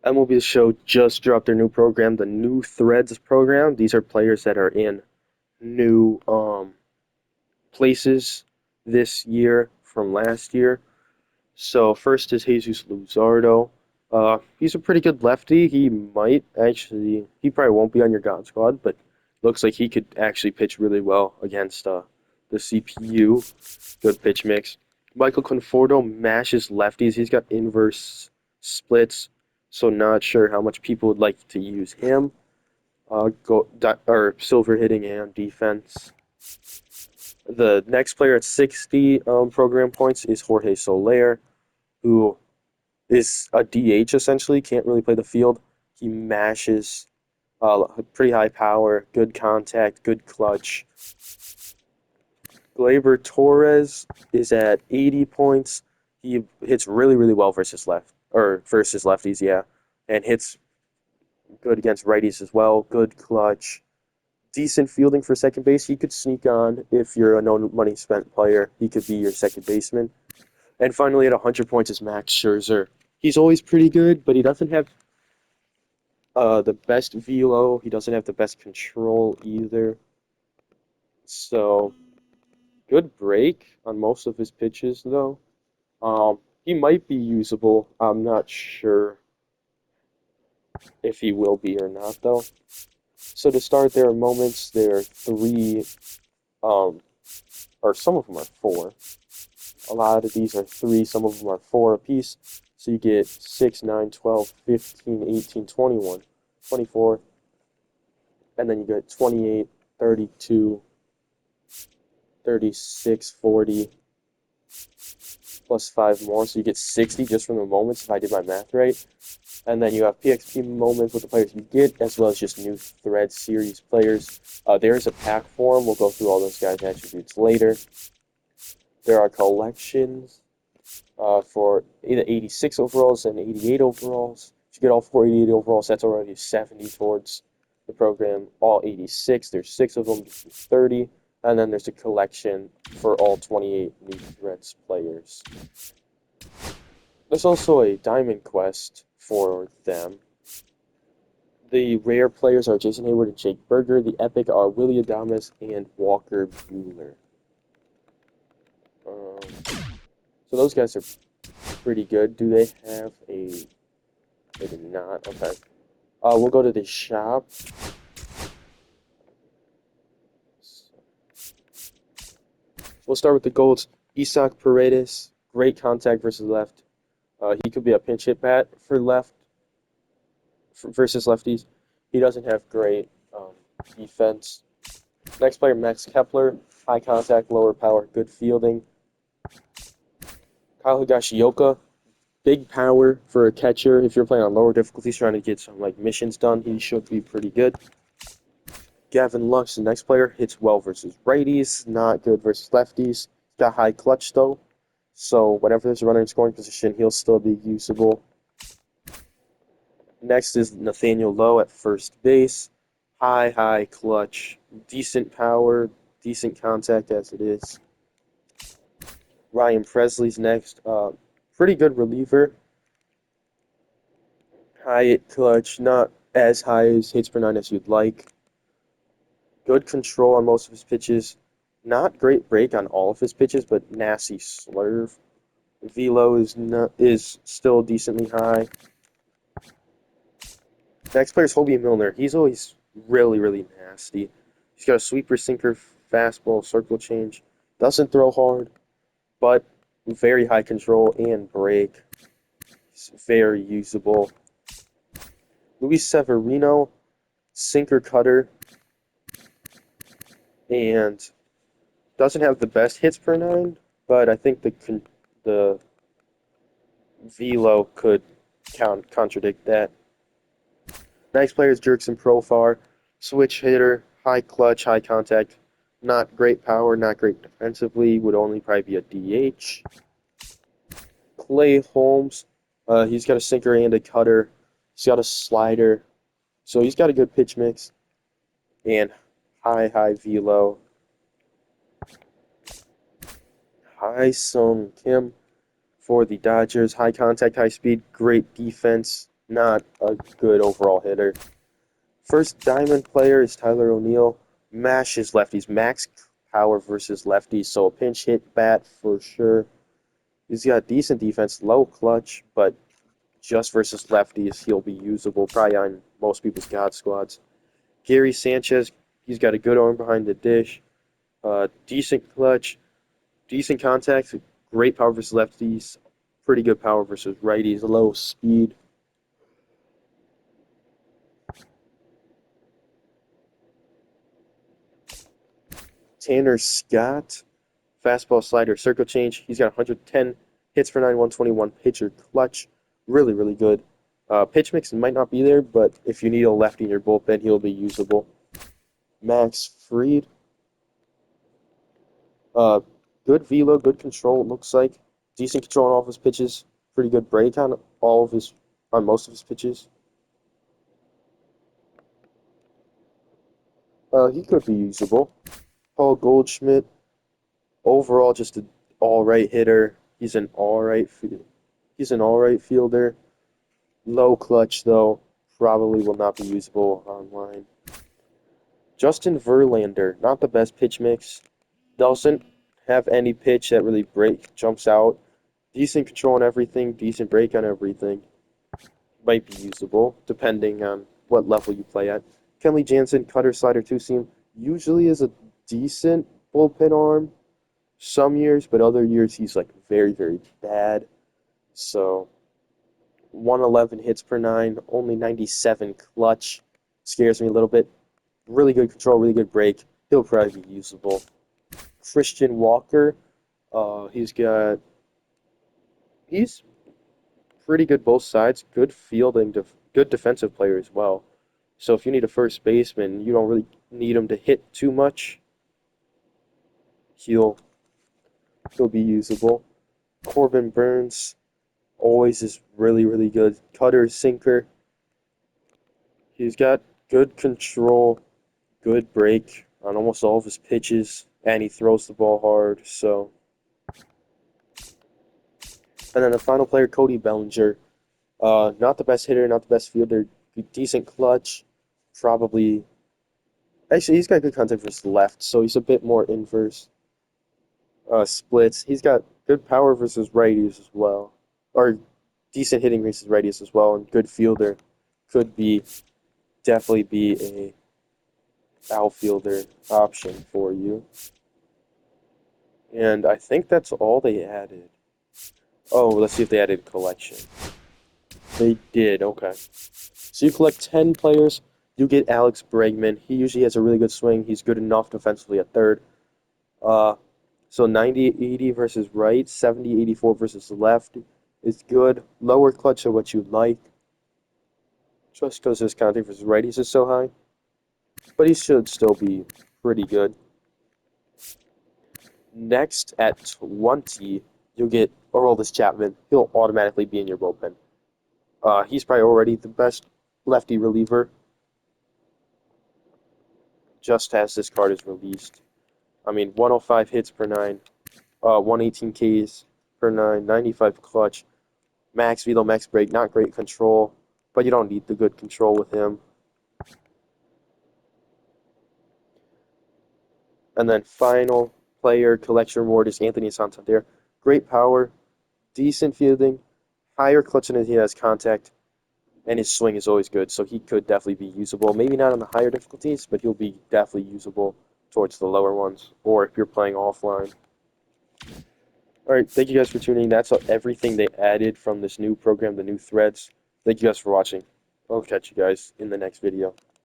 MLB The Show just dropped their new program, the New Threads program. These are players that are in new places this year from last year. So first is Jesus Luzardo. He's a pretty good lefty. He probably won't be on your God squad, but looks like he could actually pitch really well against the CPU. Good pitch mix. Michael Conforto mashes lefties. He's got inverse splits, so not sure how much people would like to use him. Or silver hitting and defense. The next player at 60 program points is Jorge Soler, who is a DH essentially, can't really play the field. He mashes pretty high power, good contact, good clutch. Gleyber Torres is at 80 points. He hits really, really well versus lefties, yeah, and hits good against righties as well. Good clutch, decent fielding for second base. He could sneak on if you're a no money spent player. He could be your second baseman. And finally, at 100 points is Max Scherzer. He's always pretty good, but he doesn't have the best velo. He doesn't have the best control either. So good break on most of his pitches, though. He might be usable. I'm not sure if he will be or not, though. So to start, there are moments. There are three, um, or some of them are four. A lot of these are three. Some of them are four apiece. So you get 6, 9, 12, 15, 18, 21, 24, and then you get 28, 32, 36, 40, plus 5 more. So you get 60 just from the moments, if I did my math right. And then you have PXP moments with the players you get, as well as just new Thread series players. There is a pack form. We'll go through all those guys' attributes later. There are collections for either 86 overalls and 88 overalls. If you get all 488 overalls, that's already 70 towards the program. All 86, there's 6 of them, 30. And then there's a collection for all 28 new Threads players. There's also a Diamond Quest for them. The rare players are Jason Hayward and Jake Berger. The epic are Willie Adames and Walker Buehler. So those guys are pretty good. Do they have a... They do not. Okay. We'll go to the shop. We'll start with the golds. Isaac Paredes, great contact versus left. He could be a pinch hit bat for versus lefties. He doesn't have great defense. Next player, Max Kepler, high contact, lower power, good fielding. Kyle Higashioka, big power for a catcher. If you're playing on lower difficulties, trying to get some like missions done, he should be pretty good. Gavin Lux, the next player, hits well versus righties, not good versus lefties. Got high clutch though, so whenever there's a runner in scoring position, he'll still be usable. Next is Nathaniel Lowe at first base. High clutch, decent power, decent contact as it is. Ryan Presley's next. Pretty good reliever. High clutch, not as high as hits per nine as you'd like. Good control on most of his pitches. Not great break on all of his pitches, but nasty slurve. Velo is still decently high. Next player is Hobie Milner. He's always really, really nasty. He's got a sweeper, sinker, fastball, circle change. Doesn't throw hard, but very high control and break. He's very usable. Luis Severino, sinker cutter, and doesn't have the best hits per nine, but I think the velo could contradict that. Next player is Jerkson Profar, switch hitter, high clutch, high contact, not great power, not great defensively, would only probably be a DH. Clay Holmes, he's got a sinker and a cutter. He's got a slider, so he's got a good pitch mix and high velo. Sung Kim for the Dodgers, high contact, high speed, great defense, not a good overall hitter. First diamond player is Tyler O'Neill. Mashes lefties, max power versus lefties, so a pinch hit bat for sure. He's got decent defense, low clutch, but just versus lefties, he'll be usable probably on most people's God squads. Gary Sanchez, he's got a good arm behind the dish, decent clutch, decent contact, great power versus lefties, pretty good power versus righties, low speed. Tanner Scott, fastball slider circle change. He's got 110 hits per nine, 121 pitcher clutch. Really, really good. Pitch mix might not be there, but if you need a lefty in your bullpen, he'll be usable. Max Fried, uh, good velo, good control. It looks like decent control on all of his pitches. Pretty good break on most of his pitches. He could be usable. Paul Goldschmidt, overall just an all right hitter. He's an all right fielder. Low clutch though, probably will not be usable online. Justin Verlander, not the best pitch mix. Doesn't have any pitch that really jumps out. Decent control on everything, decent break on everything. Might be usable, depending on what level you play at. Kenley Jansen, cutter, slider, two seam, usually is a decent bullpen arm some years, but other years he's like very, very bad. So 111 hits per nine, only 97 clutch. Scares me a little bit. Really good control, really good break. He'll probably be usable. Christian Walker, he's got he's pretty good both sides. Good fielding, good defensive player as well. So if you need a first baseman, you don't really need him to hit too much. He'll he'll be usable. Corbin Burns always is really, really good. Cutter, sinker. He's got good control, good break on almost all of his pitches, and he throws the ball hard. So, and then the final player, Cody Bellinger. Not the best hitter, not the best fielder. Decent clutch. Probably. Actually, he's got good contact versus left, so he's a bit more inverse. Splits. He's got good power versus righties as well, or decent hitting versus righties as well, and good fielder. Could be definitely be a outfielder option for you. And I think that's all they added. Oh, let's see if they added collection. They did, okay. So you collect 10 players, you get Alex Bregman. He usually has a really good swing. He's good enough defensively at third. Uh, so 90-80 versus right, 70-84 versus left is good. Lower clutch of what you like, just because his contact versus righties is so high. But he should still be pretty good. Next at 20, you'll get Aroldis Chapman. He'll automatically be in your bullpen. He's probably already the best lefty reliever just as this card is released. I mean, 105 hits per nine, 118 Ks per nine, 95 clutch, max velo, max break, not great control, but you don't need the good control with him. And then final player collection reward is Anthony Santander. Great power, decent fielding, higher clutch than he has contact, and his swing is always good, so he could definitely be usable. Maybe not on the higher difficulties, but he'll be definitely usable towards the lower ones, or if you're playing offline. All right, thank you guys for tuning in. That's everything they added from this new program, the new threads. Thank you guys for watching. I'll catch you guys in the next video.